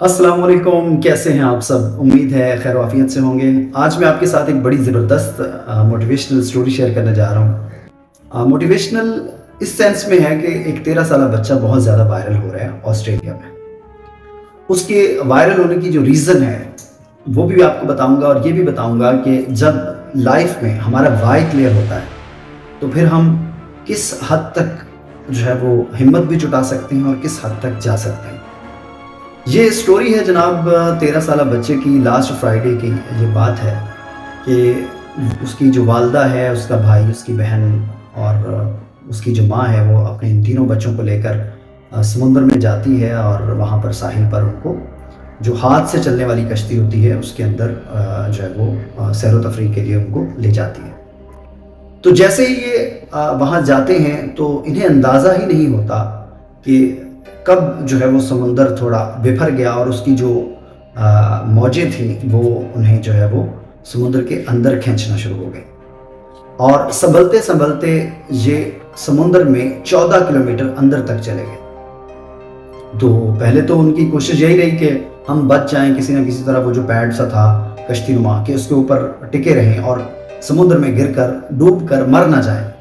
अस्सलाम वालेकुम, कैसे हैं आप सब। उम्मीद है खैर वाफियत से होंगे। आज मैं आपके साथ एक बड़ी ज़बरदस्त मोटिवेशनल स्टोरी शेयर करने जा रहा हूँ। मोटिवेशनल इस सेंस में है कि एक 13 साल बच्चा बहुत ज़्यादा वायरल हो रहा है ऑस्ट्रेलिया में। उसके वायरल होने की जो रीज़न है वो भी आपको बताऊंगा, और ये भी बताऊंगा कि जब लाइफ में हमारा वाई क्लियर होता है तो फिर हम किस हद तक जो है वो हिम्मत भी जुटा सकते हैं और किस हद तक जा सकते हैं। ये स्टोरी है जनाब 13 साल बच्चे की। लास्ट फ्राइडे की ये बात है कि उसकी जो वालदा है, उसका भाई, उसकी बहन और उसकी जो माँ है वो अपने इन तीनों बच्चों को लेकर समुंदर में जाती है और वहाँ पर साहिल पर उनको जो हाथ से चलने वाली कश्ती होती है उसके अंदर जो है वो सैर व तफरीह के लिए उनको ले जाती है। तो जैसे ही ये वहाँ जाते हैं तो इन्हें अंदाज़ा ही नहीं होता कि कब जो है वो समुंदर थोड़ा बिफर गया और उसकी जो मौजें थी वो उन्हें जो है वो समुंदर के अंदर खींचना शुरू हो गई, और संभलते संभलते ये समुंदर में 14 किलोमीटर अंदर तक चले गए। तो पहले तो उनकी कोशिश यही रही कि हम बच जाएं किसी न किसी तरह, वो जो पैड सा था कश्ती नुमा के उसके ऊपर टिके रहें और समुद्र में गिरकर डूब कर मर ना जाएं।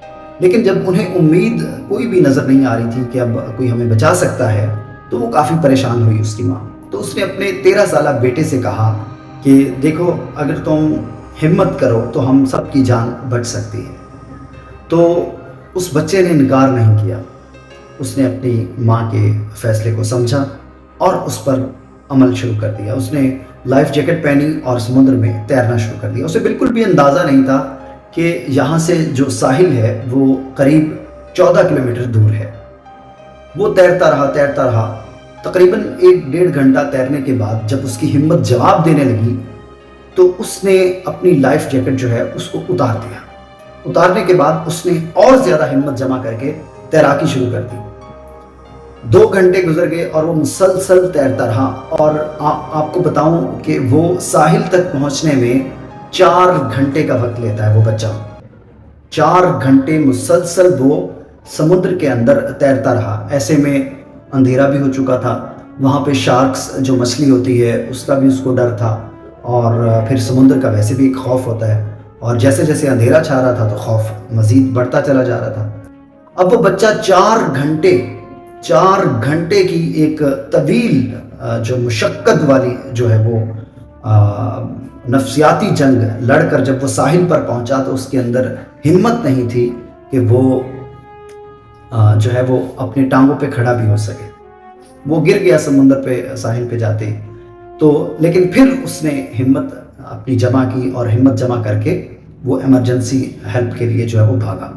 लेकिन जब उन्हें उम्मीद कोई भी नज़र नहीं आ रही थी कि अब कोई हमें बचा सकता है तो वो काफ़ी परेशान हुई उसकी माँ। तो उसने अपने 13 साल बेटे से कहा कि देखो, अगर तुम हिम्मत करो तो हम सब की जान बच सकती है। तो उस बच्चे ने इनकार नहीं किया। उसने अपनी माँ के फैसले को समझा और उस पर अमल शुरू कर दिया। उसने लाइफ जैकेट पहनी और समुद्र में तैरना शुरू कर दिया। उसे बिल्कुल भी अंदाज़ा नहीं था कि यहाँ से जो साहिल है वो करीब 14 किलोमीटर दूर है। वो तैरता रहा। तकरीबन 1-1.5 घंटा तैरने के बाद जब उसकी हिम्मत जवाब देने लगी तो उसने अपनी लाइफ जैकेट जो है उसको उतार दिया। उतारने के बाद उसने और ज़्यादा हिम्मत जमा करके तैराकी शुरू कर दी। 2 घंटे गुजर गए और वो मुसलसल तैरता रहा, और आपको बताऊं कि वो साहिल तक पहुंचने में 4 घंटे का वक्त लेता है। वो बच्चा 4 घंटे मुसलसल वो समुद्र के अंदर तैरता रहा। ऐसे में अंधेरा भी हो चुका था। वहाँ पे शार्क्स जो मछली होती है उसका भी उसको डर था, और फिर समुद्र का वैसे भी एक खौफ होता है, और जैसे जैसे अंधेरा छा रहा था तो खौफ मज़ीद बढ़ता चला जा रहा था। अब वो बच्चा 4 घंटे की एक तवील जो मुशक्क़त वाली जो है वो नफ्सियाती जंग लड़कर जब वो साहिल पर पहुंचा तो उसके अंदर हिम्मत नहीं थी कि वो जो है वो अपनी टांगों पे खड़ा भी हो सके। वो गिर गया समुंदर पे, साहिल पे जाते। तो लेकिन फिर उसने हिम्मत अपनी जमा की और हिम्मत जमा करके वो इमरजेंसी हेल्प के लिए जो है वो भागा।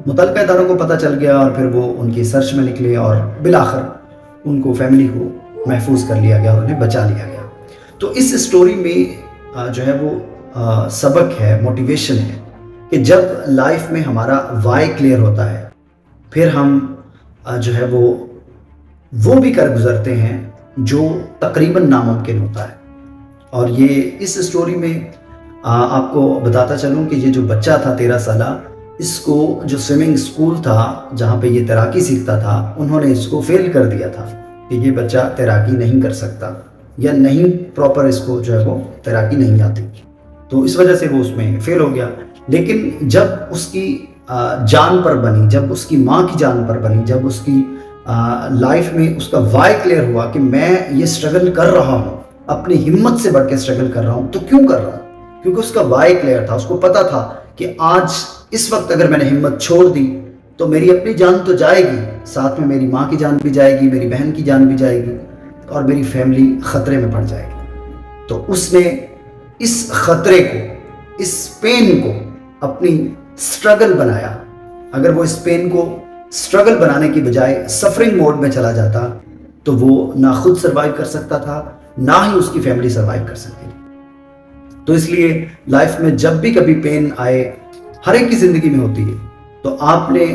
मुतल्लिका इदारों को पता चल गया और फिर वो उनकी सर्च में निकले और बिलाखिर उनको, फैमिली को महफूज कर लिया गया और उन्हें बचा लिया गया। तो इस स्टोरी में जो है वो सबक है, मोटिवेशन है कि जब लाइफ में हमारा वाई क्लियर होता है फिर हम जो है वो भी कर गुजरते हैं जो तकरीबन नामुमकिन होता है। और ये इस स्टोरी में आपको बताता चलूँ कि ये जो बच्चा था 13 साल, इसको जो स्विमिंग स्कूल था जहाँ पे ये तैराकी सीखता था, उन्होंने इसको फेल कर दिया था कि ये बच्चा तैराकी नहीं कर सकता या नहीं प्रॉपर इसको जो है वो तैराकी नहीं आती। तो इस वजह से वो उसमें फेल हो गया। लेकिन जब उसकी जान पर बनी, जब उसकी माँ की जान पर बनी, जब उसकी लाइफ में उसका वाई क्लियर हुआ कि मैं ये स्ट्रगल कर रहा हूँ, अपनी हिम्मत से बढ़ के स्ट्रगल कर रहा हूँ, तो क्यों कर रहा हूँ? क्योंकि उसका वाई क्लियर था। उसको पता था कि आज इस वक्त अगर मैंने हिम्मत छोड़ दी तो मेरी अपनी जान तो जाएगी, साथ में मेरी माँ की जान भी जाएगी, मेरी बहन की जान भी जाएगी और मेरी फैमिली ख़तरे में पड़ जाएगी। तो उसने इस ख़तरे को, इस पेन को अपनी स्ट्रगल बनाया। अगर वो इस पेन को स्ट्रगल बनाने की बजाय सफरिंग मोड में चला जाता तो वो ना खुद सर्वाइव कर सकता था, ना ही उसकी फैमिली सर्वाइव कर सकती थी। तो इसलिए लाइफ में जब भी कभी पेन आए, हर एक की ज़िंदगी में होती है, तो आपने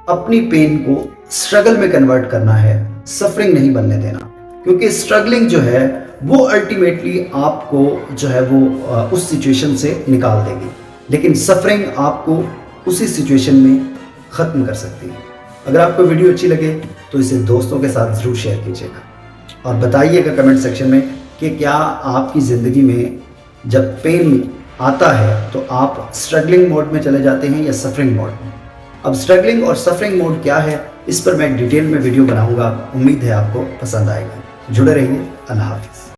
अपनी पेन को स्ट्रगल में कन्वर्ट करना है, सफरिंग नहीं बनने देना। क्योंकि स्ट्रगलिंग जो है वो अल्टीमेटली आपको जो है वो उस सिचुएशन से निकाल देगी, लेकिन सफरिंग आपको उसी सिचुएशन में ख़त्म कर सकती है। अगर आपको वीडियो अच्छी लगे तो इसे दोस्तों के साथ ज़रूर शेयर कीजिएगा। اور بتائیے گا کمنٹ سیکشن میں کہ کیا آپ کی زندگی میں جب پین آتا ہے تو آپ اسٹرگلنگ موڈ میں چلے جاتے ہیں یا سفرنگ موڈ میں. اب اسٹرگلنگ اور سفرنگ موڈ کیا ہے اس پر میں ڈیٹیل میں ویڈیو بناؤں گا. امید ہے آپ کو پسند آئے گا. جڑے رہیے. اللہ حافظ.